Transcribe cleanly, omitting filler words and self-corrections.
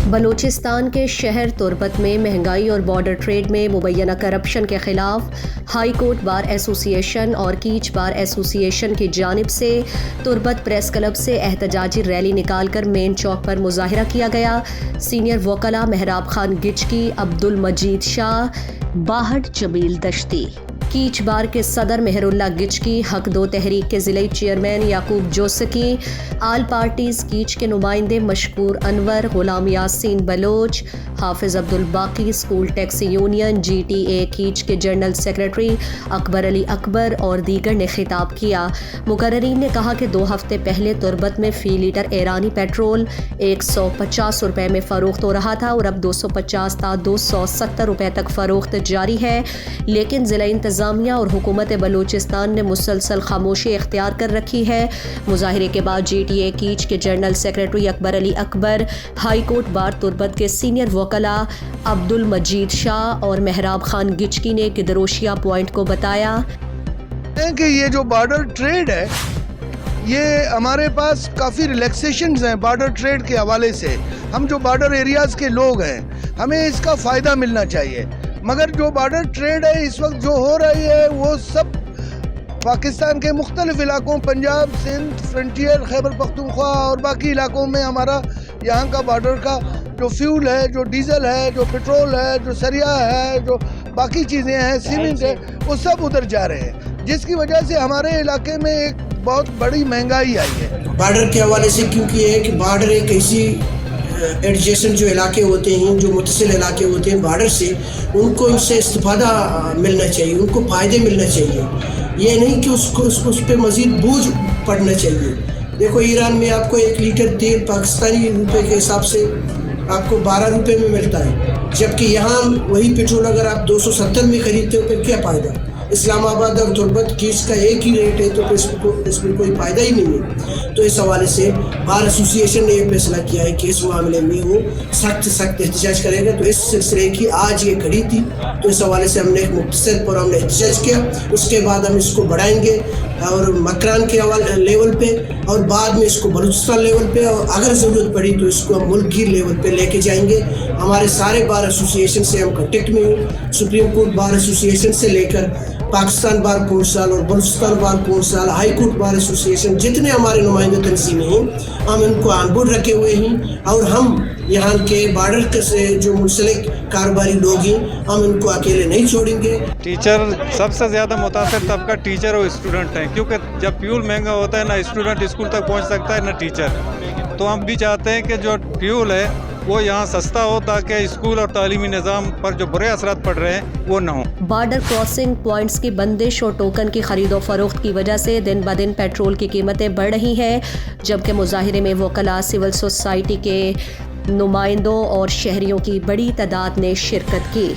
بلوچستان کے شہر تربت میں مہنگائی اور بارڈر ٹریڈ میں مبینہ کرپشن کے خلاف ہائی کورٹ بار ایسوسی ایشن اور کیچ بار ایسوسی ایشن کی جانب سے تربت پریس کلب سے احتجاجی ریلی نکال کر مین چوک پر مظاہرہ کیا گیا۔ سینئر وکلاء مہراب خان گچکی، عبدالمجید شاہ، باہٹ جمیل دشتی، کیچ بار کے صدر مہر اللہ گچکی، حق دو تحریک کے ضلعی chairman Yaqoob Joski, all parties Kech کے نمائندے Mashkoor Anwar, Ghulam Yasin Baloch, Hafiz Abdulbaqi, school taxi union G T A Kech کے جنرل سیکرٹری اکبر علی اکبر اور دیگر نے خطاب کیا۔ مقررین نے کہا کہ 2 ہفتے پہلے تربت میں فی لیٹر ایرانی پیٹرول 150 روپے میں فروخت ہو رہا تھا اور اب 250 تا 270 روپے تک فروخت جاری ہے، لیکن ضلع انتظامیہ اور حکومت بلوچستان نے مسلسل خاموشی اختیار کر رکھی ہے۔ مظاہرے کے بعد جی ٹی اے کیچ کے جنرل سیکرٹری اکبر علی اکبر، ہائی کورٹ بار تربت کے سینئر وکلاء عبدالمجید شاہ اور مہراب خان گچکی نے کدروشیا پوائنٹ کو بتایا کہ یہ جو بارڈر ٹریڈ ہے یہ ہمارے پاس کافی ریلیکسیشنز ہیں بارڈر ٹریڈ کے حوالے سے۔ ہم جو بارڈر ایریاز کے لوگ ہیں ہمیں اس کا فائدہ ملنا چاہیے، مگر جو بارڈر ٹریڈ ہے اس وقت جو ہو رہی ہے وہ سب پاکستان کے مختلف علاقوں، پنجاب، سندھ، فرنٹیئر، خیبر پختونخوا اور باقی علاقوں میں ہمارا یہاں کا بارڈر کا جو فیول ہے، جو ڈیزل ہے، جو پیٹرول ہے، جو سریہ ہے، جو باقی چیزیں ہیں، سیمنٹ ہے، وہ سب ادھر جا رہے ہیں، جس کی وجہ سے ہمارے علاقے میں ایک بہت بڑی مہنگائی آئی ہے بارڈر کے حوالے سے، کیونکہ یہ ہے کہ بارڈر ایک ایسی ایڈجیسنٹ جو علاقے ہوتے ہیں، جو متصل علاقے ہوتے ہیں بارڈر سے، ان کو اس سے استفادہ ملنا چاہیے، ان کو فائدے ملنا چاہیے، یہ نہیں کہ اس پہ مزید بوجھ پڑنا چاہیے۔ دیکھو ایران میں آپ کو 1 لیٹر تیل پاکستانی روپے کے حساب سے آپ کو 12 روپے میں ملتا ہے، جبکہ یہاں وہی پیٹرول اگر آپ 270 میں خریدتے ہو پھر کیا فائدہ؟ اسلام آباد اور تربت کیس کا ایک ہی ریٹ ہے تو اس میں کوئی فائدہ ہی نہیں ہے۔ تو اس حوالے سے بار ایسوسی ایشن نے یہ فیصلہ کیا ہے کہ اس معاملے میں وہ سخت احتجاج کرے گا۔ تو اس سلسلے کی آج یہ کھڑی تھی، تو اس حوالے سے ہم نے ایک مختصر پروگرام نے احتجاج کیا، اس کے بعد ہم اس کو بڑھائیں گے اور مکران کے لیول پہ، اور بعد میں اس کو بلوچستان لیول پہ، اور اگر ضرورت پڑی تو اس کو ہم ملک گیر لیول پہ لے کے جائیں گے۔ ہمارے سارے بار ایسوسی ایشن سے ہم کنٹیکٹ میں ہوں، سپریم کورٹ بار ایسوسی ایشن سے لے کر پاکستان بار کونسل اور Balochistan bar council, high court bar ایسوسی ایشن، جتنے ہمارے نمائندہ تنظیمیں ہیں ہم ان کو آن بورڈ رکھے ہوئے ہیں، اور ہم یہاں کے بارڈر سے جو منسلک کاروباری لوگ ہیں ہم ان کو اکیلے نہیں چھوڑیں گے۔ ٹیچر سب سے زیادہ متاثر طبقہ ٹیچر اور اسٹوڈنٹ ہیں، کیونکہ جب فیول مہنگا ہوتا ہے نہ اسٹوڈنٹ اسکول تک پہنچ سکتا ہے نہ ٹیچر۔ تو ہم بھی چاہتے ہیں کہ جو فیول ہے وہ یہاں سستا ہو تاکہ اسکول اور تعلیمی نظام پر جو برے اثرات پڑ رہے ہیں وہ نہ ہوں۔ بارڈر کراسنگ پوائنٹس کی بندش اور ٹوکن کی خرید و فروخت کی وجہ سے دن بدن پیٹرول کی قیمتیں بڑھ رہی ہیں، جبکہ مظاہرے میں وکلاء، سول سوسائٹی کے نمائندوں اور شہریوں کی بڑی تعداد نے شرکت کی۔